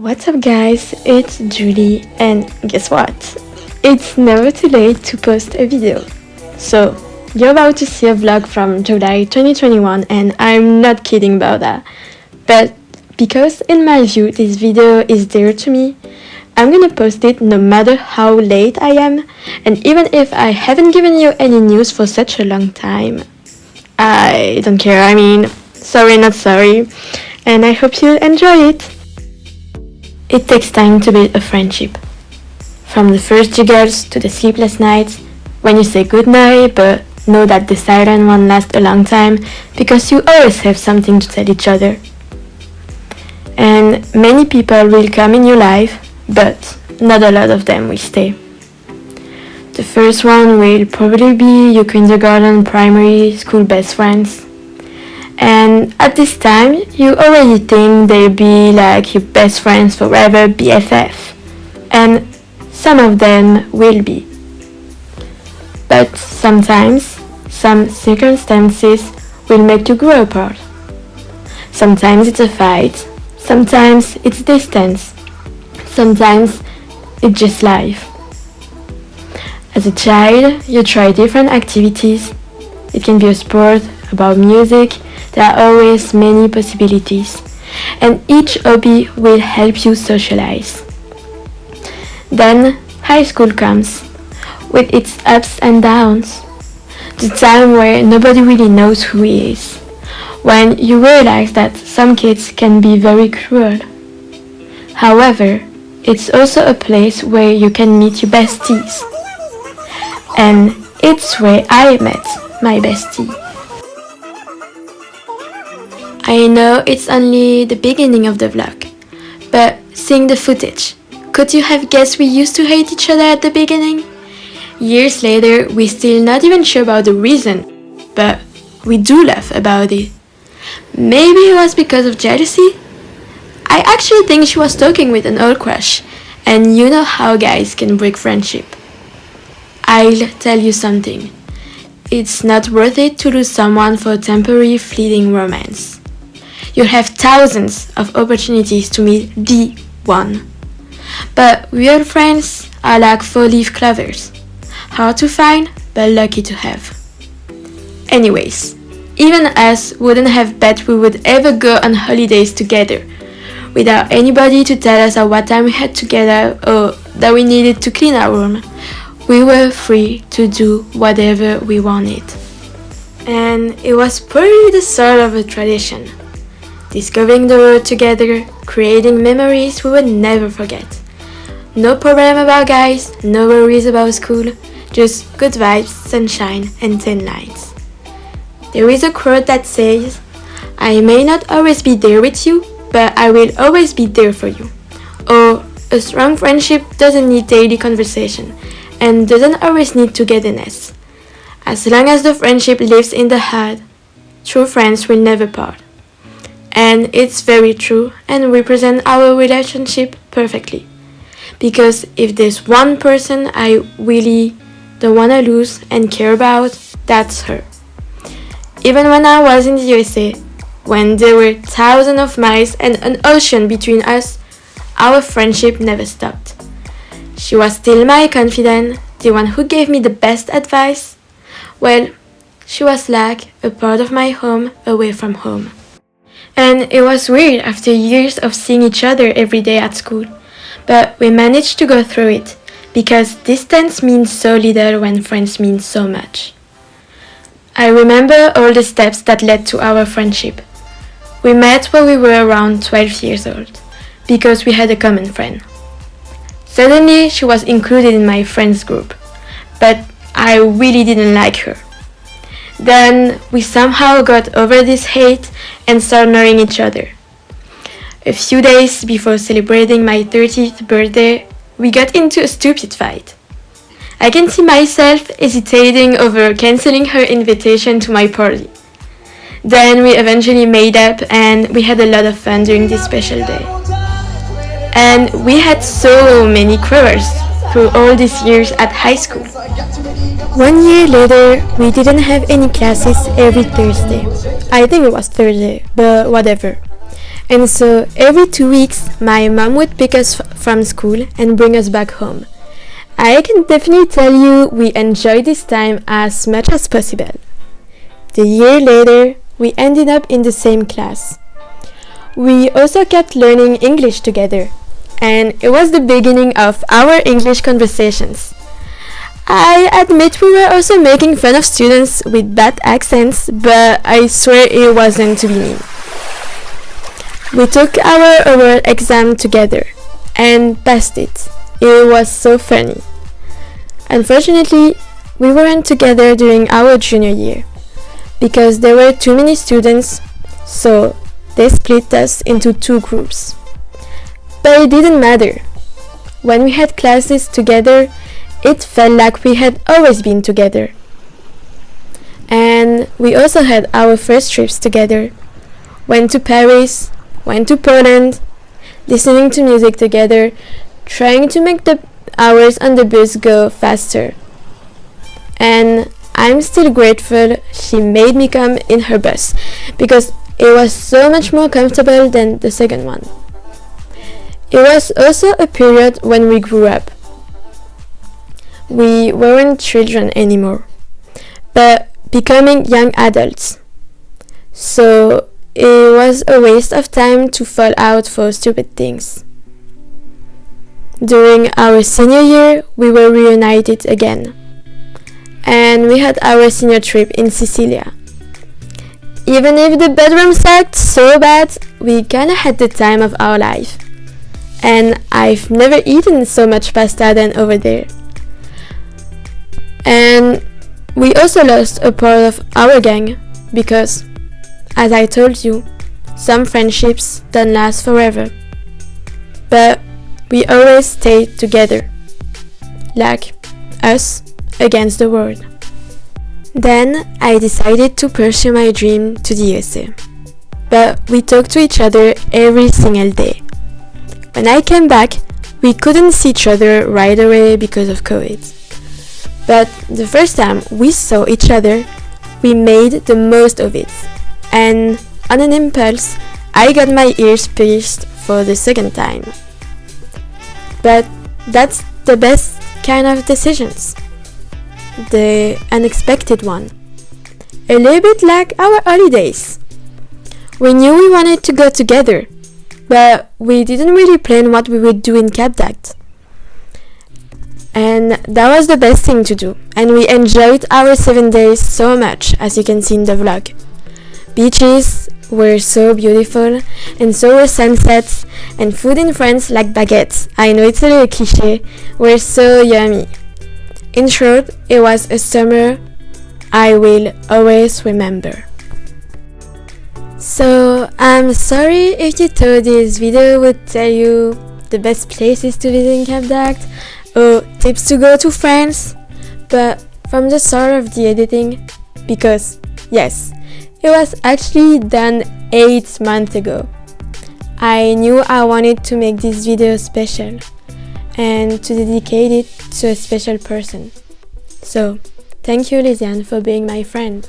What's up guys, it's Julie and guess what? It's never too late to post a video. So, you're about to see a vlog from July 2021 and I'm not kidding about that. But because in my view this video is dear to me, I'm gonna post it no matter how late I am, and even if I haven't given you any news for such a long time. I don't care, sorry not sorry, and I hope you'll enjoy it. It takes time to build a friendship. From the first jiggles to the sleepless nights, when you say goodnight but know that the silent one lasts a long time because you always have something to tell each other. And many people will come in your life, but not a lot of them will stay. The first one will probably be your kindergarten, primary school best friends. And at this time, you already think they'll be like your best friends forever, BFF. And some of them will be. But sometimes, some circumstances will make you grow apart. Sometimes it's a fight, sometimes it's distance, sometimes it's just life. As a child, you try different activities. It can be a sport, about music. There are always many possibilities, and each hobby will help you socialize. Then high school comes, with its ups and downs, the time where nobody really knows who he is, when you realize that some kids can be very cruel. However, it's also a place where you can meet your besties, and it's where I met my bestie. I know it's only the beginning of the vlog, but seeing the footage, could you have guessed we used to hate each other at the beginning? Years later, we're still not even sure about the reason, but we do laugh about it. Maybe it was because of jealousy? I actually think she was talking with an old crush, and you know how guys can break friendship. I'll tell you something. It's not worth it to lose someone for a temporary fleeting romance. You'll have thousands of opportunities to meet the one. But real friends are like four-leaf clovers. Hard to find, but lucky to have. Anyways, even us wouldn't have bet we would ever go on holidays together without anybody to tell us at what time we had together or that we needed to clean our room. We were free to do whatever we wanted. And it was probably the start of a tradition. Discovering the world together, creating memories we would never forget. No problem about guys, no worries about school, just good vibes, sunshine, and 10 lines. There is a quote that says, "I may not always be there with you, but I will always be there for you." Or, a strong friendship doesn't need daily conversation, and doesn't always need togetherness. As long as the friendship lives in the heart, true friends will never part. And it's very true and represents our relationship perfectly. Because if there's one person I really don't want to lose and care about, that's her. Even when I was in the USA, when there were thousands of miles and an ocean between us, our friendship never stopped. She was still my confidant, the one who gave me the best advice. Well, she was like a part of my home away from home. And it was weird after years of seeing each other every day at school. But we managed to go through it, because distance means so little when friends mean so much. I remember all the steps that led to our friendship. We met when we were around 12 years old, because we had a common friend. Suddenly, she was included in my friends group, but I really didn't like her. Then we somehow got over this hate and started knowing each other. A few days before celebrating my 30th birthday, we got into a stupid fight. I can see myself hesitating over cancelling her invitation to my party. Then we eventually made up and we had a lot of fun during this special day. And we had so many quarrels through all these years at high school. 1 year later, we didn't have any classes every Thursday. I think it was Thursday, but whatever. And so every 2 weeks, my mom would pick us from school and bring us back home. I can definitely tell you we enjoyed this time as much as possible. The year later, we ended up in the same class. We also kept learning English together, and it was the beginning of our English conversations. I admit we were also making fun of students with bad accents, but I swear it wasn't to be mean. We took our oral exam together and passed it. It was so funny. Unfortunately, we weren't together during our junior year because there were too many students, so they split us into 2 groups. But it didn't matter. When we had classes together, it felt like we had always been together. And we also had our first trips together. Went to Paris, went to Poland, listening to music together, trying to make the hours on the bus go faster. And I'm still grateful she made me come in her bus because it was so much more comfortable than the second one. It was also a period when we grew up. We weren't children anymore, but becoming young adults. So it was a waste of time to fall out for stupid things. During our senior year, we were reunited again, and we had our senior trip in Sicilia. Even if the bedroom sucked so bad, we kinda had the time of our life. And I've never eaten so much pasta than over there. And we also lost a part of our gang because, as I told you, some friendships don't last forever. But we always stayed together, like us against the world. Then I decided to pursue my dream to the USA. But we talked to each other every single day. When I came back, we couldn't see each other right away because of COVID. But the first time we saw each other, we made the most of it. And on an impulse, I got my ears pierced for the second time. But that's the best kind of decisions. The unexpected one. A little bit like our holidays. We knew we wanted to go together, but we didn't really plan what we would do in CapDact. And that was the best thing to do, and we enjoyed our 7 days so much, as you can see in the vlog. Beaches were so beautiful, and so were sunsets, and food in France like baguettes, I know it's a little cliché, were so yummy. In short, it was a summer I will always remember. So, I'm sorry if you thought this video would tell you the best places to visit in CapDact, or tips to go to France, but from the start of the editing, because yes, it was actually done 8 months ago. I knew I wanted to make this video special and to dedicate it to a special person. So, thank you Lisiane for being my friend.